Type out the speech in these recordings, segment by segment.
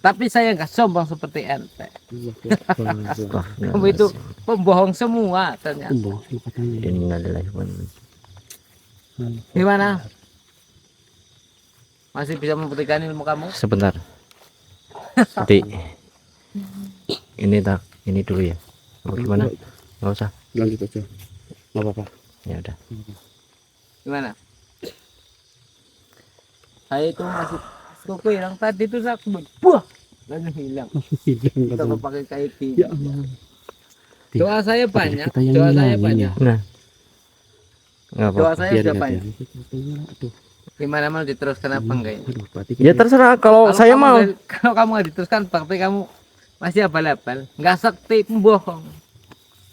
Tapi saya nggak sombong seperti ente. Wah, Kamu itu pembohong semua ternyata. innalillahi wa Gimana? Masih bisa membuktikan ilmu kamu? sebentar. Dik. Ini dulu ya. Apa gimana? Enggak usah. Lanjut aja. Enggak apa-apa. Ya udah. Gimana? Saya itu masih kuku hilang tadi itu saya buah langsung hilang. Hilang Kalau kata. pakai kayak gini. Ya Allah. Doa saya banyak. Kita yang Doa saya ngilangin banyak. ya. Nah. Enggak Doa apa-apa. saya Biarin sudah aja. banyak. Aduh. Gimana mau diteruskan apa enggak ya? Aduh, berarti Ya terserah kalau saya kamu mau. kalau kamu nggak diteruskan berarti kamu masih abal-abal, nggak sakti, pembohong.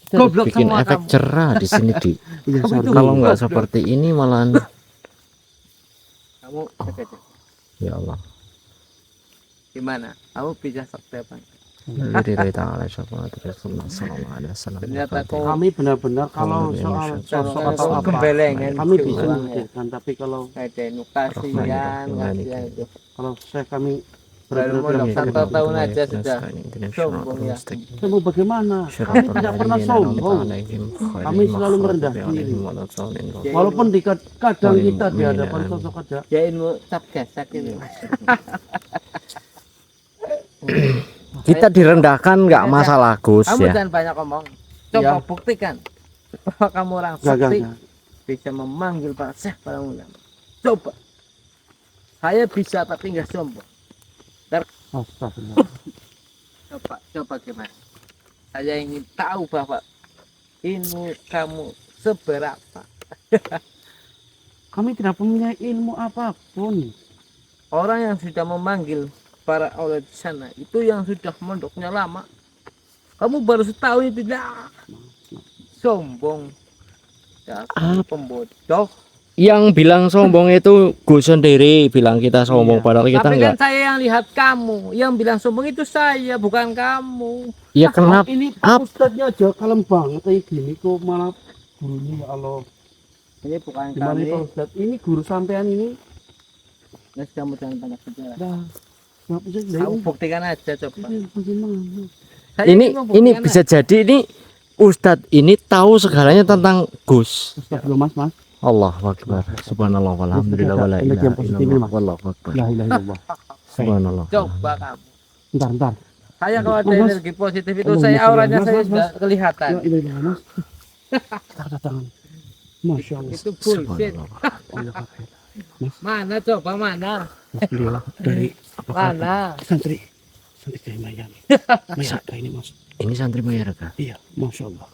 Goblok Bikin semua efek kamu. cerah di sini, Dik. Iya, Kamu sorry. itu Kalau nggak goblok. seperti ini malah Kamu cek aja. ya Allah. Gimana? Kamu bisa sakti apa? Lillahi ta'ala sallallahu alaihi wasallam. Ternyata kau Kami benar-benar kalau Kami soal emosi. sosok Kalau atau kau apa gembelengan kami gitu, bisa Bang, ya. membuktikan, tapi kalau Kayak kasihan, kasihan itu. saya kami Baru benar-benar mau bilang, satu tahun aja sudah sombong ya. saya mau bagaimana? Kami tidak pernah sombong. Kami selalu merendah diri. Walaupun di kadang kita di hadapan sosok ada. Ya ilmu sabgasak itu. Kita direndahkan nggak masalah, Gus Kamu ya. jangan banyak ngomong. Coba Ya. buktikan bahwa kamu orang Gak, sakti gak. bisa memanggil para syekh, para ulama. Coba. Saya bisa tapi nggak sombong. Astagfirullah. Coba gimana? Saya ingin tahu bahwa ilmu kamu seberapa. Kami tidak punya ilmu apapun. Orang yang sudah memanggil para ulama di sana itu yang sudah mondoknya lama. Kamu baru setahun itu tidak sombong. Ya, pembodoh. Yang bilang sombong itu Gus sendiri bilang kita sombong, Iya. padahal kita Tapi kan enggak. saya yang lihat kamu, yang bilang sombong itu saya, bukan kamu. Ya kenapa? Ini Pak Ustadznya aja kalem banget kayak gini kok malah gurunya ya Allah. Ini bukan Gimana kami. Pak Ustadz? Ini guru sampean ini. Mas, kamu jangan banyak bicara. Dah. Nggak bisa Kamu buktikan aja coba. bagaimana? Saya Ini membuktikan bisa jadi ini Ustadz ini tahu segalanya tentang Gus. Ustadz belum mas. Allahu Akbar. Subhanallah walhamdulillah wala Energi yang ilaha positif illallah ini, Mas. wallahu akbar. La ilaha illallah. Subhanallah. coba kamu. Ntar. Saya kalau ada Mas. energi positif itu Allah, saya Mas, auranya Mas, saya Mas, sudah Mas. kelihatan. La ilaha illallah mas. Tanda tangan. Masya Allah. Itu bullshit. Subhanallah. Mana coba mana? Alhamdulillah dari Mana? santri dari Miami. Mayaka ini mas. Ini santri Mayarga. Iya, masya Allah.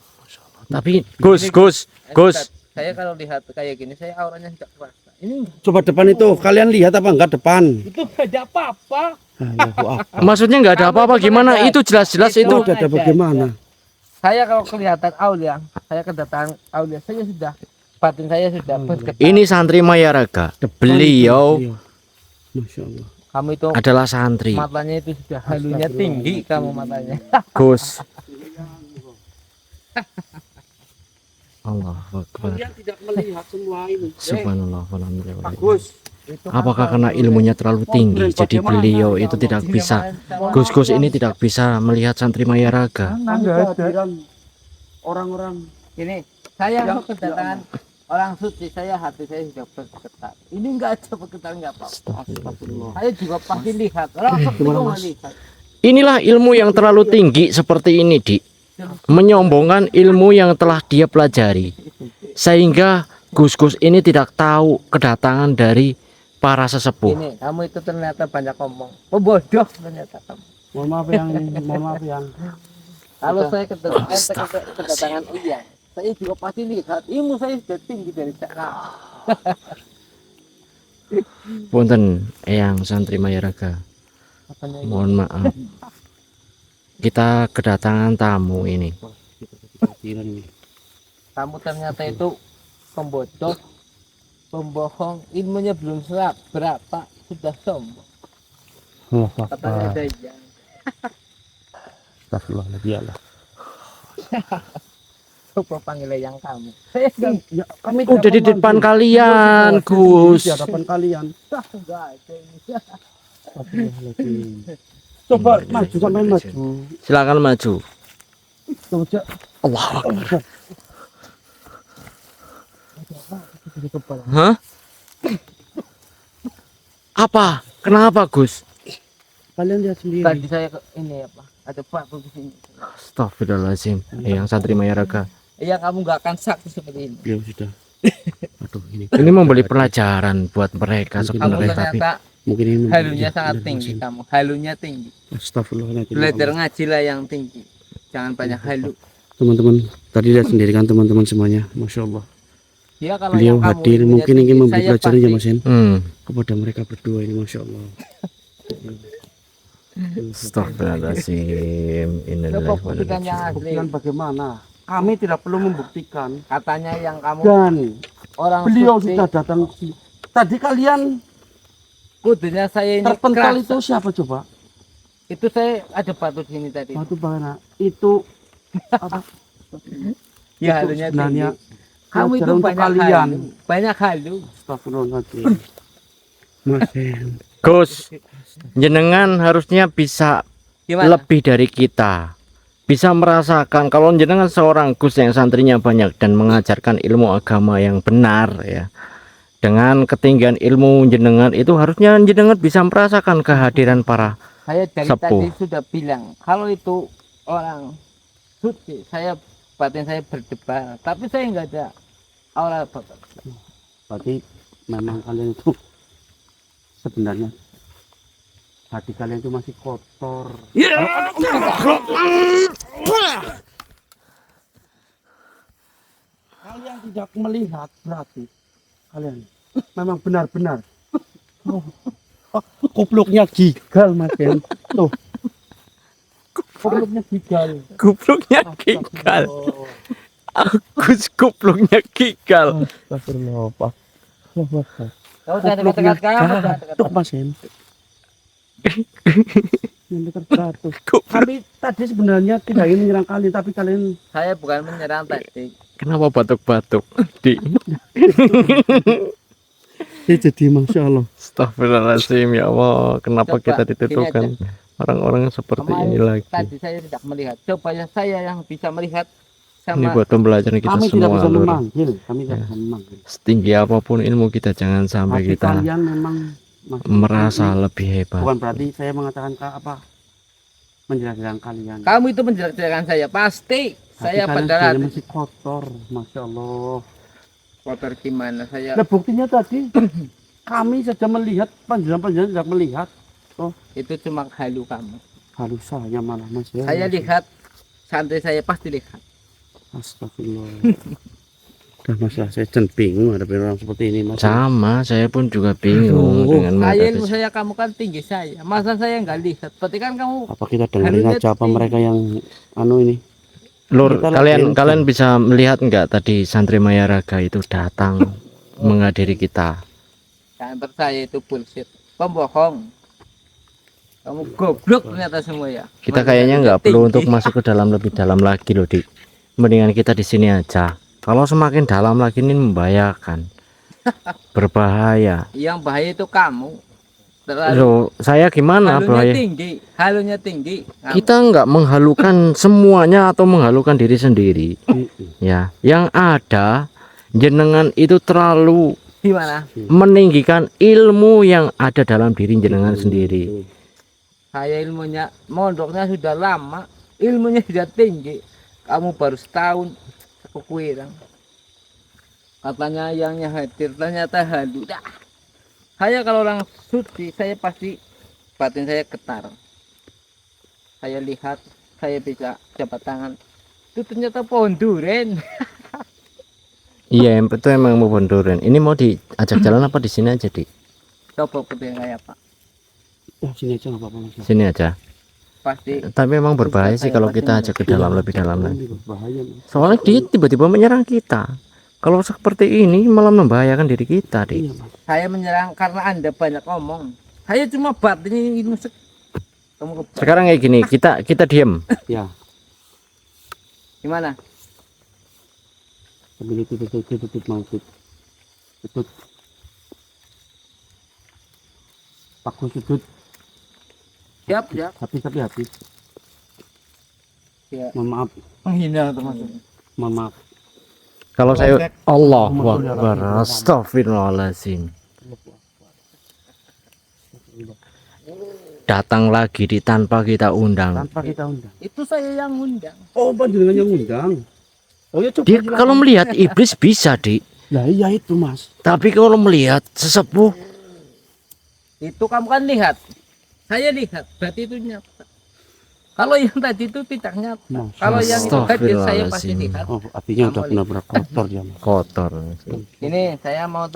Tapi Gus. Ustaz, saya kalau lihat kayak gini saya auranya tidak kuasa. Ini Coba depan itu, kalian lihat apa enggak depan? itu beda apa-apa. Allahu Akbar. Maksudnya nggak ada apa-apa gimana? Itu jelas-jelas itu. Ada bagaimana? Saya kalau kelihatan aulia, saya kedatangan aulia, saya sudah batin saya sudah bergetar. Ini santri Mayaraga. Beliau Iya. Masya Allah. Kamu itu adalah santri. matanya itu sudah halunya tinggi kamu matanya. Gus. Allahu Akbar. Kalian tidak melihat semua ini. Subhanallah walhamdulillah. wala ilaha Bagus. Itu Apakah karena ilmunya terlalu tinggi jadi beliau itu tidak bisa Gus ini tidak bisa melihat santri Mayaraga? Kehadiran orang-orang Ini saya kalau kedatangan orang suci, saya hati saya sudah bergetar. Ini enggak aja bergetar enggak apa-apa. Astagfirullah. Saya juga pasti lihat. Orang suci Gimana, kok Mas? lihat. Inilah ilmu yang terlalu tinggi seperti ini, Dik. Menyombongkan ilmu yang telah dia pelajari. Sehingga Gus ini tidak tahu kedatangan dari para sesepuh. Ini kamu itu ternyata banyak ngomong. Pembodoh ternyata kamu. Mohon maaf yang Kalau saya kedatangan Uya, saya juga pasti lihat. Ilmu saya sudah tinggi dari sekarang. Punten Eyang santri Mayaraga. Makanya ini. Mohon maaf. Kita kedatangan tamu ini. Kamu ternyata itu pembodoh, pembohong, ilmunya belum berapa sudah sombong. Katanya Dajjal. Astagfirullahaladzim. Coba panggil yang kamu. Saya Ya, kami Udah di depan kalian, Gus. Di hadapan kalian. enggak ada ini. Astagfirullahaladzim. Coba maju sampai maju. Silakan maju. Coba. Allah. Hah? Apa? Kenapa, Gus? Kalian lihat sendiri. Tadi saya ke ini apa? Ada batu di sini. Astagfirullahaladzim. Yang santri Mayaraga. Iya, kamu nggak akan sakit seperti ini. Ya sudah. Aduh ini. Ini memberi pelajaran buat mereka Kamu sebenarnya, tapi ternyata Mungkin ini halunya sangat tinggi kamu. Halunya tinggi. Astagfirullahaladzim. Belajar ngaji lah yang tinggi. Jangan banyak halu. Teman-teman, tadi lihat sendiri kan teman-teman semuanya, masya Allah. Ya, kalau Beliau yang kamu hadir ilmunya mungkin ingin tinggi, memberi saya pelajaran ya pasti- Mas Hen hmm. kepada mereka berdua ini, masya Allah. Astagfirullahaladzim. Coba buktikan yang asli. Buktikan bagaimana? Kami tidak perlu membuktikan. Katanya yang kamu Dan orang beliau suci. sudah datang ke sini. Tadi kalian Kudunya saya ini terpental keras. itu siapa coba? Itu saya ada batu di sini tadi. Batu mana? Itu apa? Ya, Itu halunya sebenarnya tinggi. Kamu itu pelajaran untuk banyak kalian. halu. Banyak halu. Astagfirullahaladzim. Mas Hen. Gus, jenengan harusnya bisa Gimana? lebih dari kita. Bisa merasakan kalau jenengan seorang Gus yang santrinya banyak dan mengajarkan ilmu agama yang benar ya. Dengan ketinggian ilmu jenengan itu harusnya jenengan bisa merasakan kehadiran para Saya dari Sepuh. tadi sudah bilang kalau itu orang suci, saya batin saya berdebar, tapi saya nggak ada aura bapak. Berarti memang kalian itu sebenarnya hati kalian itu masih kotor. Kalian tidak melihat berarti kalian memang benar-benar gobloknya gigal Mas Hen. Tuh. Gobloknya gigal. gobloknya gigal. Gus gobloknya gigal. Astagfirullah, Pak. Astagfirullah. Kau udah dekat-dekat kamu, udah dekat. Tuh Mas Hen. Yang dekat beratus. Kami tadi sebenarnya tidak ingin menyerang kalian, tapi kalian Saya bukan menyerang tadi. Kenapa batuk-batuk? Di jadi masya Allah. Astagfirullahaladzim ya Allah, kenapa Coba, kita gini dituduhkan orang-orang seperti ini Kemarin lagi? tadi saya tidak melihat. Coba ya saya yang bisa melihat Ini sama buat pembelajaran kita Kami tidak semua, bisa Lur. memanggil, kami tidak bisa memanggil. Setinggi apapun ilmu kita, jangan sampai Tapi kita kalian memang masih merasa lebih hebat. bukan berarti saya mengatakan apa menjelaskan kalian. kamu itu menjelek-jelekan saya pasti. Tapi Saya kalian pada sebenarnya hati. masih kotor, masya Allah. Kotor gimana saya? Nah buktinya tadi kami saja melihat, panjenengan tidak melihat. Itu cuma halu kamu. Harus saya malah mas ya. Saya lihat, santri saya pasti lihat. Astagfirullah. Udah mas ya, saya dan bingung ada orang seperti ini mas. Sama, saya pun juga bingung Aduh. dengan Saya ilmu menghadapi. saya, kamu kan tinggi saya. Masa saya nggak lihat? Berarti kan kamu Apa kita dengerin Halunya aja apa tinggi. mereka yang anu ini? Lur, Kita kalian lagi- kalian bisa melihat nggak tadi santri Mayaraga itu datang menghadiri kita? jangan percaya itu bullshit. Pembohong. Kamu goblok ternyata semua ya. Kita kayaknya nggak perlu untuk masuk ke dalam lebih dalam lagi loh, Dik. Mendingan kita di sini aja. Kalau semakin dalam lagi ini membahayakan, berbahaya. Yang bahaya itu kamu. Terlalu Loh, saya gimana halunya bahaya? tinggi. Halunya tinggi. Kamu. Kita nggak menghalukan semuanya atau menghalukan diri sendiri. Ya, yang ada jenengan itu terlalu Gimana? meninggikan ilmu yang ada dalam diri jenengan sendiri. Saya ilmunya mondoknya sudah lama, ilmunya sudah tinggi. Kamu baru setahun kurang. Katanya yang hadir ternyata halu. Dah. Saya kalau orang suci, saya pasti batin saya getar. Saya lihat, saya bisa jabat tangan. Itu ternyata pohon duren. Iya, yang betul emang mau bondoran. Ini mau diajak jalan apa di sini aja, Dik? Coba kepengen kayak Pak. Oh sini aja nggak apa-apa mas. Sini aja. Pasti Tapi memang berbahaya sih kalau kita ajak ke dalam lebih dalam lagi. Bahaya mas. Soalnya dia tiba-tiba menyerang kita. Kalau seperti ini malah membahayakan diri kita, Dik. Iya mas. saya menyerang karena Anda banyak ngomong. Saya cuma batin ilmu kamu Sekarang kayak gini, kita diam. Ya. gimana? Sambil itu mau sudut. Aku sudut. Siap, siap. Tapi habis. Ya. Mohon maaf, Menghina termasuk. mohon maaf. Kalau saya Allahu Akbar, astagfirullahaladzim. Datang lagi di tanpa kita undang. Tanpa kita undang. Itu saya yang undang. Oh, panjenengan yang undang. Oh ya coba. Dia kalau melihat iblis bisa, Dik. Ya iya itu Mas. Tapi kalau melihat sesepuh, Itu kamu kan lihat. Saya lihat, berarti itu nyata. Kalau yang tadi itu tidak nyata. Masya Kalau yang itu hadir saya pasti Astagfirullahaladzim. lihat. Oh, artinya udah benar-benar kotor ya Mas. kotor. Ini saya mau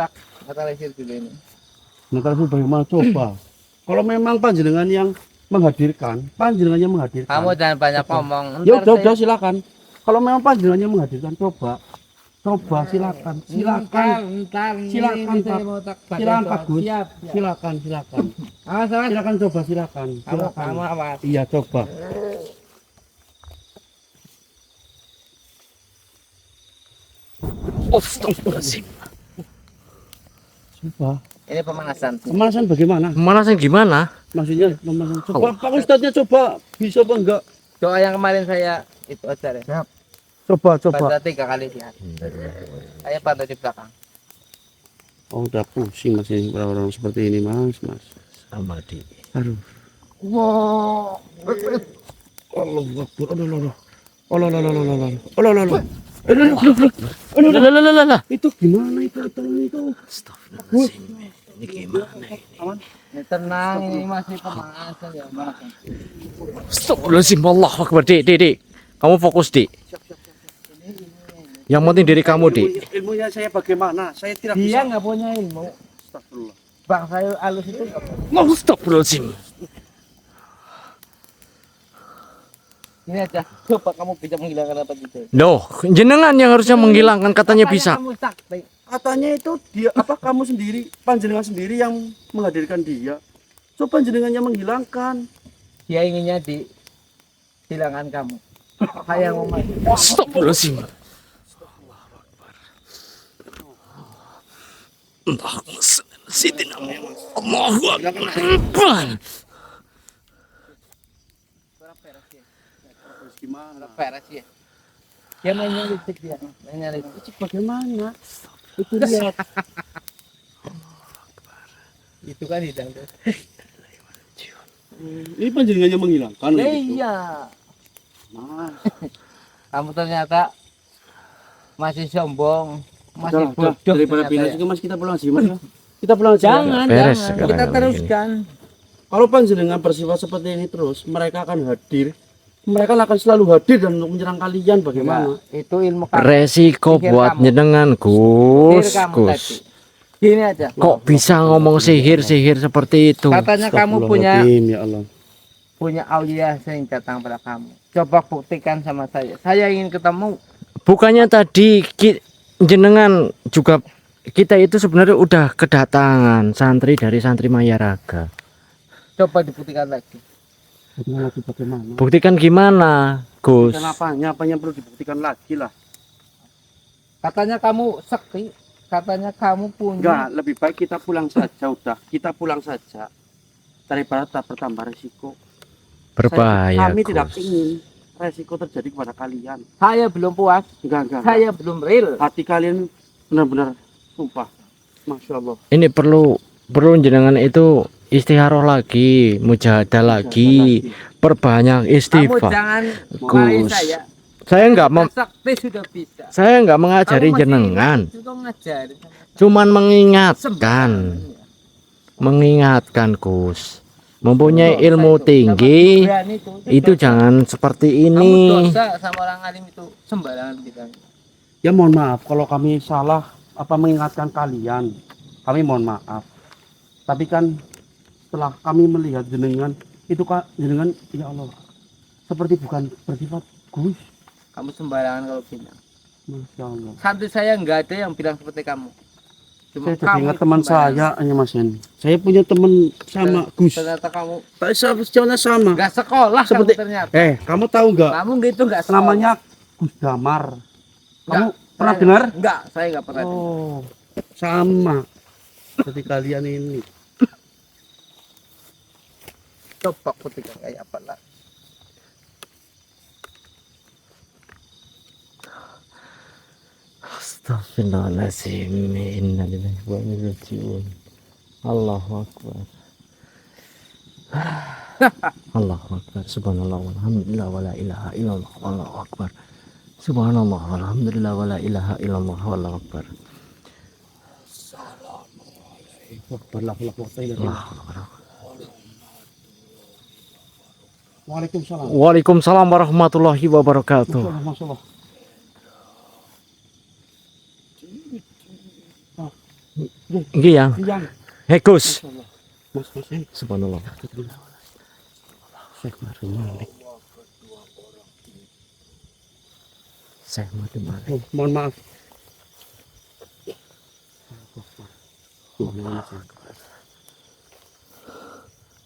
katalisir dulu ini. Nah kalau bagaimana coba? Kalau memang panjenengan yang menghadirkan, panjenengan yang menghadirkan. Kamu jangan banyak ngomong. Ya Ntar udah silakan. Kalau memang panjenengan yang menghadirkan, coba silakan. Silakan, Pak. Silakan Pak Gus. Siap. Silakan. Awas, awas. Silakan coba silakan. Kamu awas. Iya coba. Astagfirullahaladzim. Coba. Ini pemanasan. Pemanasan bagaimana? Pemanasan gimana? Maksudnya pemanasan. Coba Pak Ustadznya coba bisa apa enggak? Doa yang kemarin saya itu ajar ya. Coba. Baca 3 kali sih. Saya bantu di belakang. Oh udah pusing Mas ini orang-orang seperti ini Mas. Sama di. Aduh. Wow. Allah Akbar. Lah. Itu gimana itu? Astagfirullahaladzim. Ini gimana? Aman? Ya, tenang, ini masih pemanasan ya, Mas. Astagfirullahaladzim. Allahu Akbar, Dik. Kamu fokus, Dik. Yang penting diri kamu, Dik. Ilmunya saya bagaimana? Saya tidak Dia bisa. nggak punya ilmu. Astagfirullah. Bang saya halus itu nggak punya. Astagfirullahaladzim. Ini aja, coba kamu bisa menghilangkan apa gitu. No, jenengan yang harusnya menghilangkan katanya bisa. Kamu sakti. Katanya itu dia apa kamu sendiri, panjenengan sendiri yang menghadirkan dia. Coba panjenengan yang menghilangkan. Dia inginnya dihilangkan kamu. Saya mau mati. Astagfirullahaladzim. Allahumma shalli ala sayyidina Muhammad. Allahu Akbar. Gimana? Peres ya. Dia mainnya listrik dia. Mainnya listrik. Bagaimana? Itu dia. Itu kan hidang tuh. Ini panjenengan yang menghilangkan. gitu. Iya. Mas. Kamu ternyata masih sombong, masih Udah, bodoh. daripada ternyata bilang ya. juga Mas kita pulang aja Mas. Ya. Kita pulang aja. Jangan, Beres jangan. sekarang Kita kalau teruskan. Kalau panjenengan bersifat seperti ini terus, mereka akan hadir. Mereka akan selalu hadir dan untuk menyerang kalian bagaimana? Nah, itu ilmu kamu. Resiko Pikir buat kamu. jenengan, Pikir kamu Gus. tadi. Gini aja. Kok bisa ngomong sihir seperti itu? Katanya kamu punya Astagfirullahaladzim, ya Allah. aulia yang datang pada kamu. Coba buktikan sama saya. Saya ingin ketemu. Bukannya tadi jenengan juga kita itu sebenarnya udah kedatangan santri dari santri Mayaraga. Coba dibuktikan lagi. Bagaimana lagi bagaimana? Buktikan gimana, Gus? Buktikan apanya perlu dibuktikan lagi lah. Katanya kamu sakti. Katanya kamu punya. Enggak, lebih baik kita pulang saja udah. Kita pulang saja. Daripada tak bertambah resiko. Berbahaya, Kami Gus. tidak ingin resiko terjadi kepada kalian. Saya belum puas. Enggak. Saya belum real. Hati kalian benar-benar sumpah. Masya Allah. Ini perlu jenengan itu istikharah lagi, mujahadah lagi, perbanyak Kamu istighfar. jangan marahi Gus. saya. Sakti sudah bisa. Saya nggak mengajari Kamu masih jenengan, juga ngajari. cuman mengingatkan Gus. Mempunyai Dosa ilmu itu. tinggi Sama berani itu dosa. jangan seperti Kamu ini. dosa sama orang alim itu sembarangan kita. Ya mohon maaf kalau kami salah apa mengingatkan kalian. Kami mohon maaf. Tapi kan setelah kami melihat jenengan itu Kak jenengan ya Allah seperti bukan bersifat Gus. Kamu sembarangan kalau bilang. Masya Allah. Santri saya nggak ada yang bilang seperti kamu. Cuma Saya jadi ingat teman sembarangan. saya hanya Mas Hen. Saya punya teman sama Gus. Ternyata kamu Tapi sejauhnya sama. nggak sekolah Seperti kamu ternyata. Kamu tahu nggak? Kamu gitu nggak sekolah. Namanya Gus Damar. Kamu Nggak, pernah saya- dengar? Nggak, saya nggak pernah. dengar. Oh, sama seperti kalian ini. Coba ketika kayak apa lah. Astagfirullahaladzim. Innalillahi wa inna ilaihi raji'un. Allahu akbar. Allahu akbar. Subhanallah walhamdulillah wala ilaha illallah wallahu akbar. Subhanallah walhamdulillah wala ilaha illallah wallahu akbar. Waalaikumsalam. Waalaikumsalam warahmatullahi wabarakatuh. Masalah. Nggih yang. Yang. Hei Gus. Mas. Subhanallah. Syekh Madu Malik. Syekh Madu Malik. Oh, mohon maaf.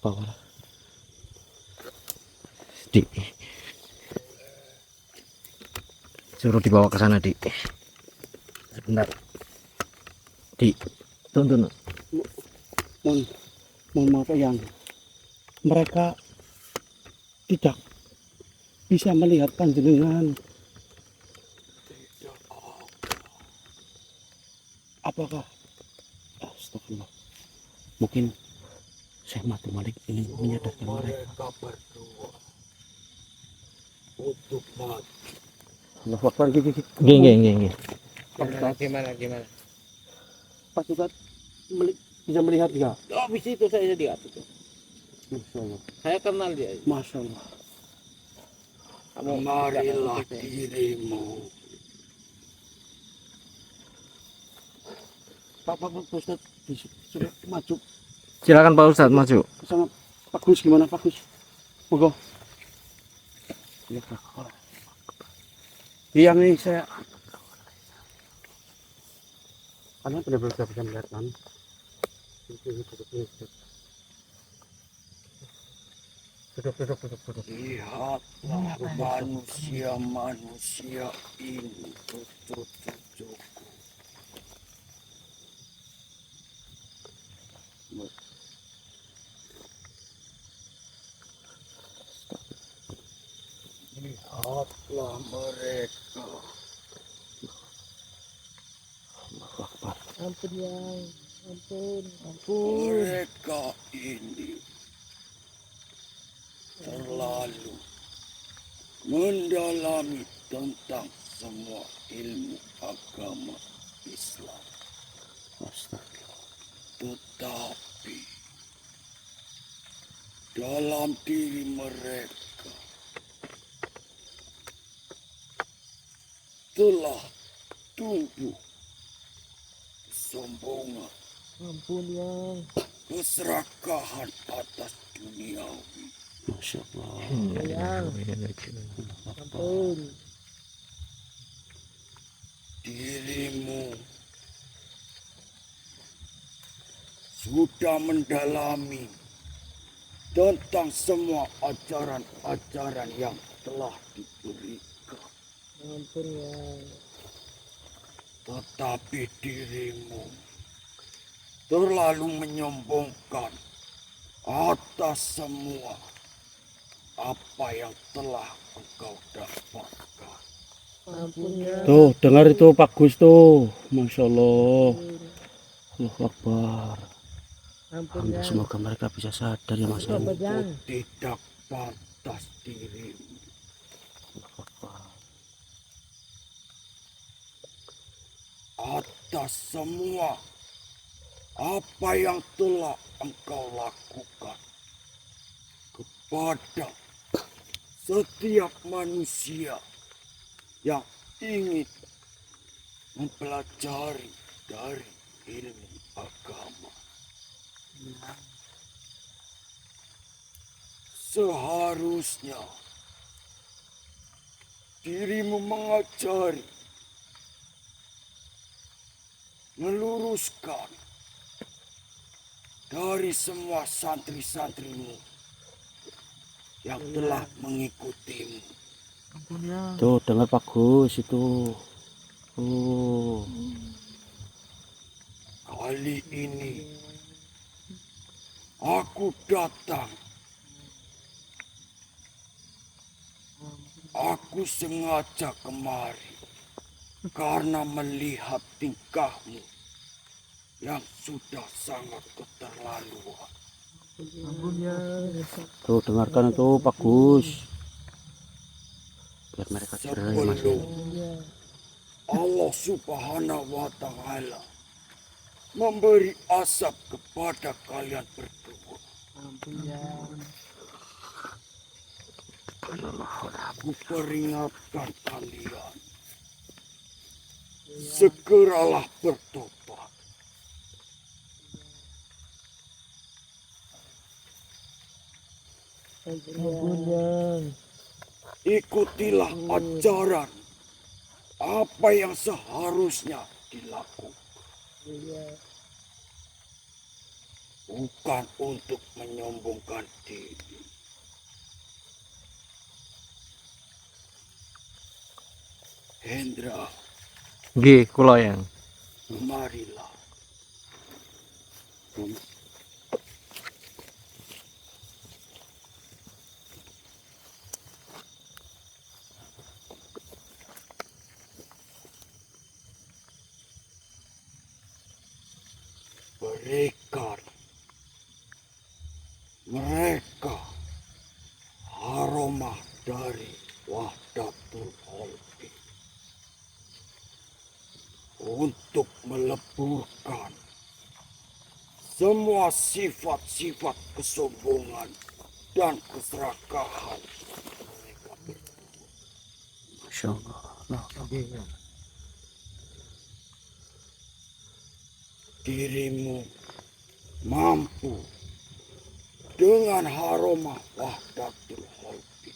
Bawa. Dik. Suruh dibawa ke sana, Dik. Sebentar. Dik, tuntun. Mohon maaf yang mereka tidak bisa melihat panjenengan. Apakah astagfirullah, mungkin Syekh Madu Malik ingin menyadarkan mereka berdua untuk mati. Allahu Akbar. Nggih. Gimana? Pak Ustaz bisa melihat nggak? Oh, di situ saya lihat itu. Masya Allah. Saya kenal dia. Masya Allah. Marilah dirimu. Pak Ustaz sudah maju Silakan Pak Ustadz maju. sama Pak Gus. Gimana Pak Gus? Monggo. Ya, yang ini saya karena benar-benar saya bisa melihat kan. Duduk. Lihatlah manusia ini, cucu-cucuku. Lihatlah mereka. Ampun yang, ampun. Mereka ini terlalu mendalami tentang semua ilmu agama Islam. Tetapi dalam diri mereka telah tumbuh kesombongan, Ampun yang. keserakahan atas duniawi. Masya Allah. Ampun. Dirimu sudah mendalami tentang semua ajaran-ajaran yang telah diberikan. Ampun yang. Tetapi dirimu terlalu menyombongkan atas semua apa yang telah engkau dapatkan. Ampun yang. Tuh, dengar itu Pak Gus tuh. Masya Allah. Allahu Akbar. Ampun yang. Semoga mereka bisa sadar ya Mas. Ampun yang. Tidak pantas dirimu. Allahu Akbar. Atas semua apa yang telah engkau lakukan kepada setiap manusia yang ingin mempelajari dari ilmu agama. Seharusnya dirimu mengajari, meluruskan dari semua santri-santrimu yang telah mengikutimu. Ampun yang. Tuh, dengar Pak Gus itu. Oh. Kali ini aku datang Aku sengaja kemari karena melihat tingkahmu yang sudah sangat keterlaluan. Tuh dengarkan itu Pak Gus. Biar mereka cerai Mas. Sebelum Allah Subhanahu wa Ta'ala memberi azab kepada kalian berdua, aku peringatkan kalian, segeralah bertobat. Ikutilah ajaran apa yang seharusnya dilakukan, bukan untuk menyombongkan diri. Hendra, Nggih, kula yang. marilah. Berikan mereka aroma dari Wahdatul Qalbi untuk meleburkan semua sifat-sifat kesombongan dan keserakahan mereka berdua. Masya Allah. Dirimu mampu dengan aroma Wahdatul Qalbi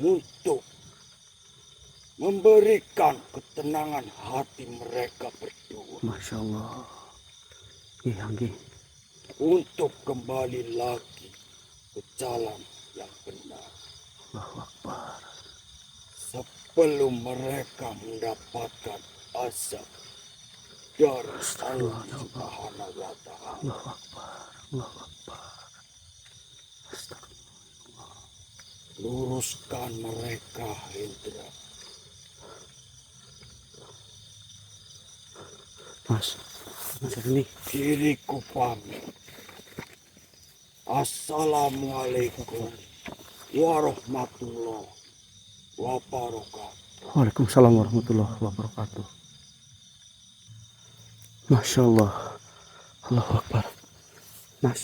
untuk memberikan ketenangan hati mereka berdua Masya Allah. Iya, nggih. untuk kembali lagi ke jalan yang benar Allahu Akbar. sebelum mereka mendapatkan azab dari Allah Subhanahu wa Ta'ala. Allahu Akbar. Allahu Akbar. Astagfirullah. Luruskan mereka, Hendra. Mas ini Diriku pamit. Assalamualaikum warahmatullahi wabarakatuh. Waalaikumsalam warahmatullahi wabarakatuh. Masya Allah. Allahu Akbar. Mas.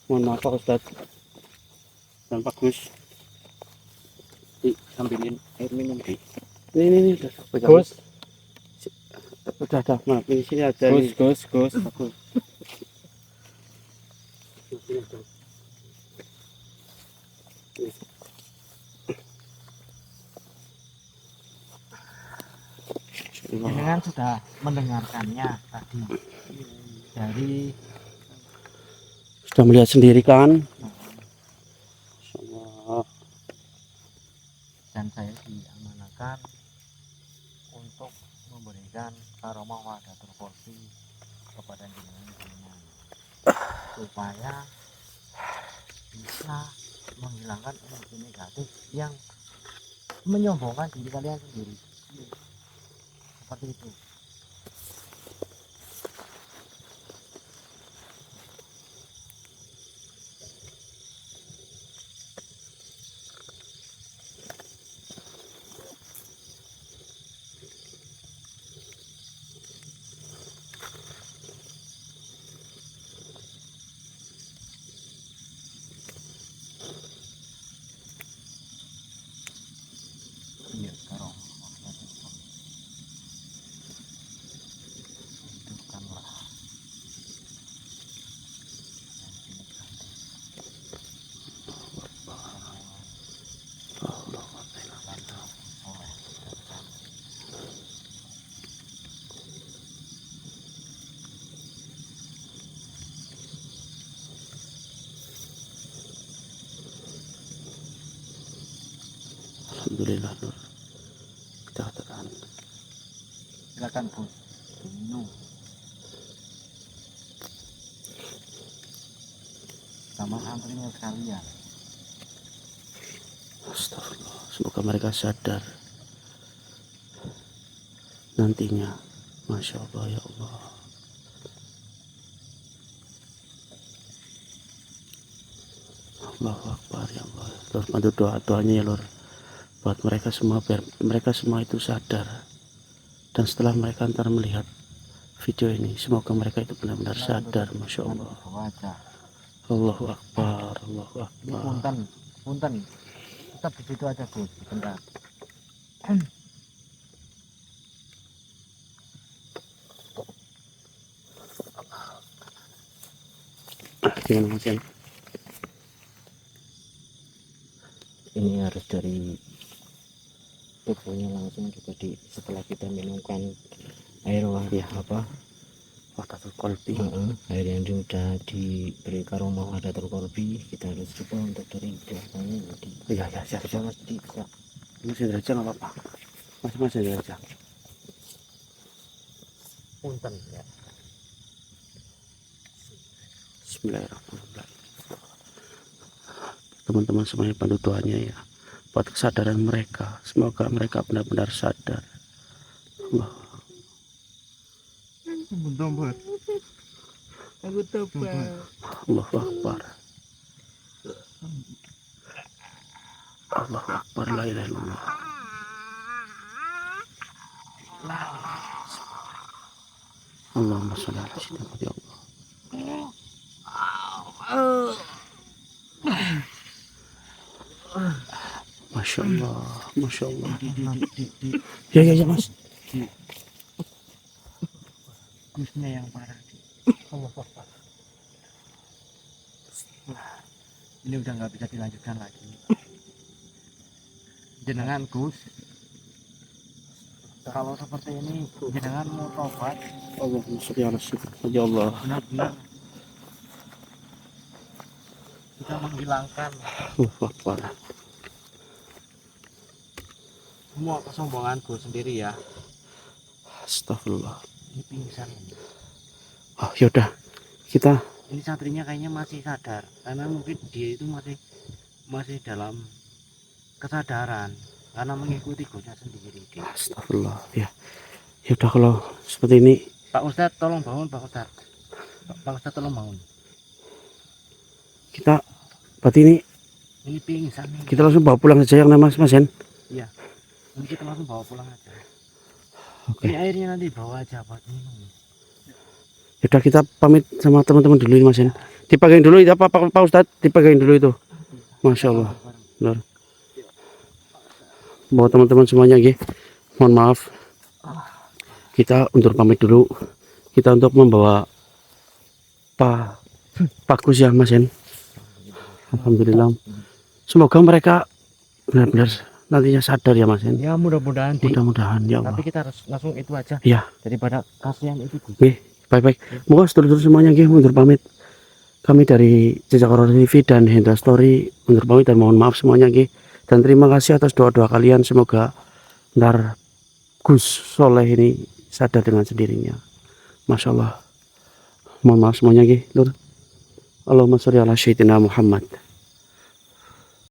Mohon maaf Pak Ustadz dan Pak Gus. Ambilin air minum, Dik. Ini Gus, udah maaf ini sini aja nih. Gus. Jenengan sudah mendengarkannya tadi dari Sudah melihat sendiri kan? Masya Allah. dan saya diamanakan untuk memberikan aroma Wahdatul Qalbi kepada jenengan supaya bisa menghilangkan energi negatif yang menyombongkan diri kalian sendiri seperti itu. Iya, sekarang hidupkanlah Alhamdulillah Nur. Kita katakan silakan Bu minum. sama antrinya sekalian. Astagfirullah. Semoga mereka sadar nantinya. Masya Allah ya Allah. Allahu Akbar ya Allah. Lord, bantu doanya ya Lord, buat mereka semua, biar mereka semua itu sadar. Dan setelah mereka ntar melihat video ini, semoga mereka itu benar-benar sadar. Masya Allah. Allahu Akbar, Allahu Akbar. Punten. Tetap di situ aja Gus, bentar. Gimana Mas Yan? Ini harus dari tubuhnya langsung juga setelah kita minumkan air Ya. apa Wahdatul Qalbi. air yang sudah diberi karomah Wahdatul Qalbi, kita harus coba untuk dari belakangnya. Jadi Iya ya, siap. bisa Mas bisa. Masih aja nggak apa-apa. Masih aja. Punten ya. Bismillahirrahmanirrahim. Teman-teman semuanya bantu doanya ya, buat kesadaran mereka. Semoga mereka benar-benar sadar. Allah. Aku tobat. Allahu Akbar. Allahu Akbar, la ilaha illallah. Allahumma shalli ala sayyidina ya Allah. Masya Allah, Masya Allah. Ya Mas. Gusnya yang parah. Allah Akbar. Ini udah nggak bisa dilanjutkan lagi. Jenengan Gus, kalau seperti ini jenengan mau tobat, Allahumma shalli ala sayyidina ya Allah. benar-benar kita menghilangkan Allahu Akbar. semua kesombongan Gus sendiri ya. Astagfirullah. Ini pingsan. Oh yaudah, kita Ini santrinya kayaknya masih sadar karena mungkin dia itu masih dalam kesadaran karena mengikuti Gusnya sendiri. astagfirullah ya. Yaudah kalau seperti ini Pak Ustadz tolong bangun, Pak Ustadz. Pak Ustadz tolong bangun. kita berarti Ini pingsan nih. kita langsung bawa pulang aja yang nama Mas Yan. Iya. Ini kita langsung bawa pulang aja. Oke. Ini airnya nanti bawa aja buat minum. Yaudah kita pamit sama teman-teman dulu ini Mas Yan. Dipegangin dulu itu Pak Ustadz, dipegangin dulu itu. Masya Allah. Benar. Bawa teman-teman semuanya nggih. Mohon maaf. Kita undur pamit dulu. Kita untuk membawa Pak Gus ya Mas Yan. Alhamdulillah. Semoga mereka benar-benar nantinya sadar ya Mas Yan. Ya mudah-mudahan Mudah-mudahan ya Allah. Tapi kita harus langsung itu aja Ya, daripada kasihan itu Gus. nggih. Baik-baik. Moga sedulur-sedulur semuanya nggih mundur pamit. Kami dari Jejak Horor TV dan Hendra Story mundur pamit dan mohon maaf semuanya nggih. Dan terima kasih atas doa-doa kalian. Semoga ntar Gus Soleh ini sadar dengan sendirinya. Masya Allah. Mohon maaf semuanya nggih, Lur. Allahumma sholli ala sayyidina Muhammad.